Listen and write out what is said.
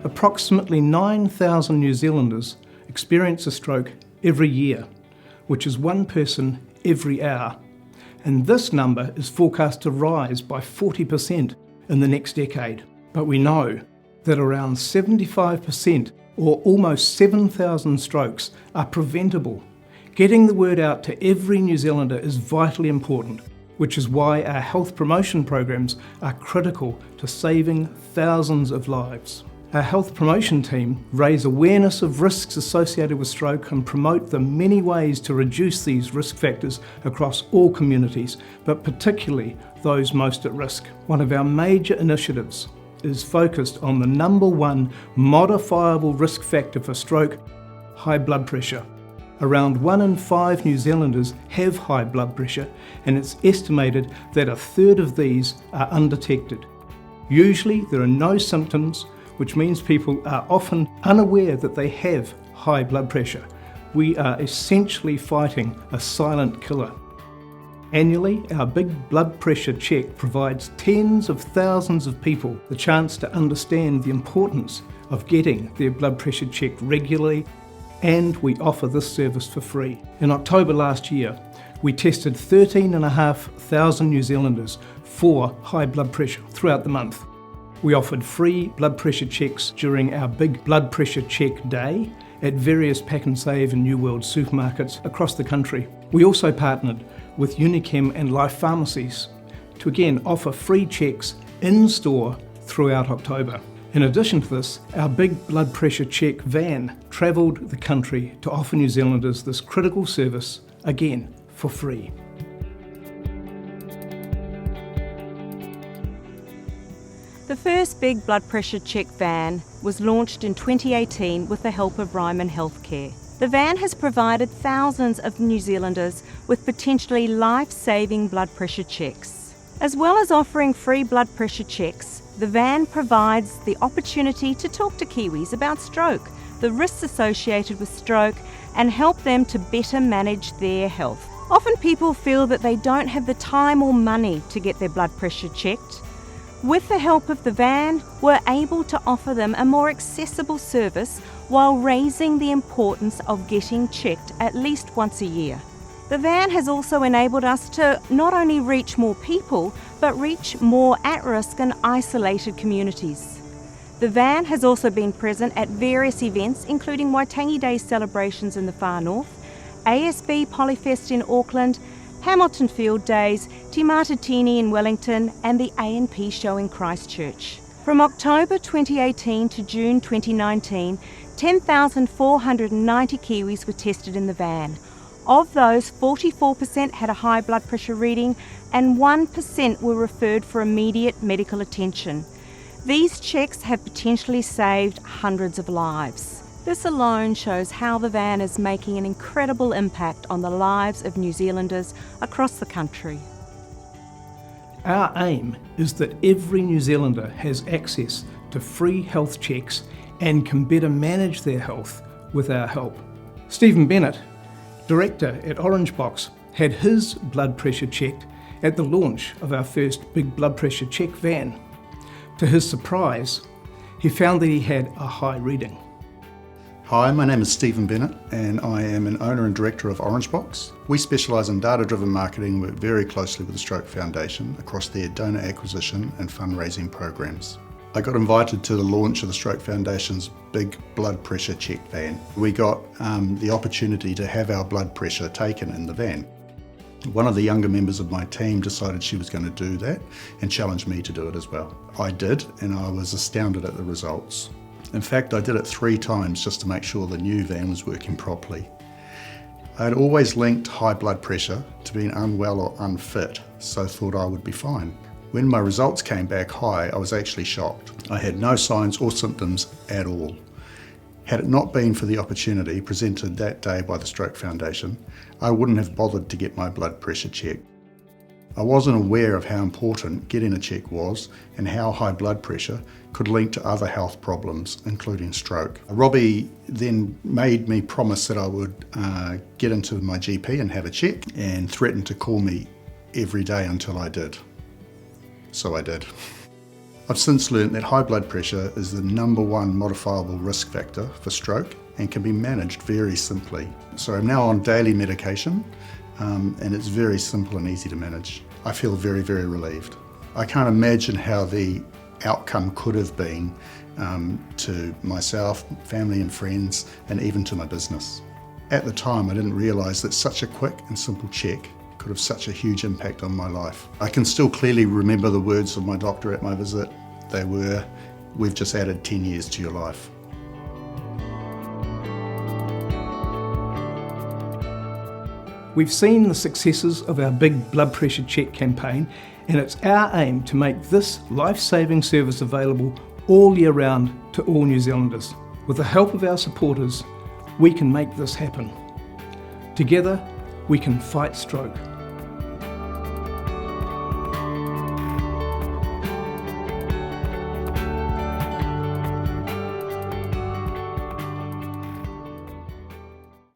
Approximately 9,000 New Zealanders experience a stroke every year, which is one person every hour. And this number is forecast to rise by 40% in the next decade. But we know that around 75%, or almost 7,000 strokes, are preventable. Getting the word out to every New Zealander is vitally important, which is why our health promotion programs are critical to saving thousands of lives. Our health promotion team raise awareness of risks associated with stroke and promote the many ways to reduce these risk factors across all communities, but particularly those most at risk. One of our major initiatives is focused on the number one modifiable risk factor for stroke: high blood pressure. Around 1 in 5 New Zealanders have high blood pressure, and it's estimated that a third of these are undetected. Usually there are no symptoms, which means people are often unaware that they have high blood pressure. We are essentially fighting a silent killer. Annually, our big blood pressure check provides tens of thousands of people the chance to understand the importance of getting their blood pressure checked regularly, and we offer this service for free. In October last year, we tested 13,500 New Zealanders for high blood pressure throughout the month. We offered free blood pressure checks during our big blood pressure check day at various Pack and Save and New World supermarkets across the country. We also partnered with Unichem and Life Pharmacies to again offer free checks in store throughout October. In addition to this, our big blood pressure check van travelled the country to offer New Zealanders this critical service, again for free. The first big blood pressure check van was launched in 2018 with the help of Ryman Healthcare. The van has provided thousands of New Zealanders with potentially life-saving blood pressure checks. As well as offering free blood pressure checks, the van provides the opportunity to talk to Kiwis about stroke, the risks associated with stroke, and help them to better manage their health. Often people feel that they don't have the time or money to get their blood pressure checked. With the help of the van, we're able to offer them a more accessible service while raising the importance of getting checked at least once a year. The van has also enabled us to not only reach more people, but reach more at-risk and isolated communities. The van has also been present at various events, including Waitangi Day celebrations in the far north, ASB Polyfest in Auckland, Hamilton Field Days, Te Matatini in Wellington, and the A&P show in Christchurch. From October 2018 to June 2019, 10,490 Kiwis were tested in the van. Of those, 44% had a high blood pressure reading and 1% were referred for immediate medical attention. These checks have potentially saved hundreds of lives. This alone shows how the van is making an incredible impact on the lives of New Zealanders across the country. Our aim is that every New Zealander has access to free health checks and can better manage their health with our help. Stephen Bennett, Director at Orange Box, had his blood pressure checked at the launch of our first big blood pressure check van. To his surprise, he found that he had a high reading. Hi, my name is Stephen Bennett and I am an owner and director of Orange Box. We specialise in data-driven marketing and work very closely with the Stroke Foundation across their donor acquisition and fundraising programs. I got invited to the launch of the Stroke Foundation's big blood pressure check van. We got the opportunity to have our blood pressure taken in the van. One of the younger members of my team decided she was going to do that and challenged me to do it as well. I did, and I was astounded at the results. In fact, I did it 3 times just to make sure the new van was working properly. I had always linked high blood pressure to being unwell or unfit, so thought I would be fine. When my results came back high, I was actually shocked. I had no signs or symptoms at all. Had it not been for the opportunity presented that day by the Stroke Foundation, I wouldn't have bothered to get my blood pressure checked. I wasn't aware of how important getting a check was and how high blood pressure could link to other health problems, including stroke. Robbie then made me promise that I would get into my GP and have a check, and threatened to call me every day until I did. So I did. I've since learnt that high blood pressure is the #1 modifiable risk factor for stroke and can be managed very simply. So I'm now on daily medication and it's very simple and easy to manage. I feel very, very relieved. I can't imagine how the outcome could have been to myself, family and friends, and even to my business. At the time, I didn't realise that such a quick and simple check could have such a huge impact on my life. I can still clearly remember the words of my doctor at my visit. They were, "We've just added 10 years to your life." We've seen the successes of our big blood pressure check campaign, and it's our aim to make this life-saving service available all year round to all New Zealanders. With the help of our supporters, we can make this happen. Together, we can fight stroke.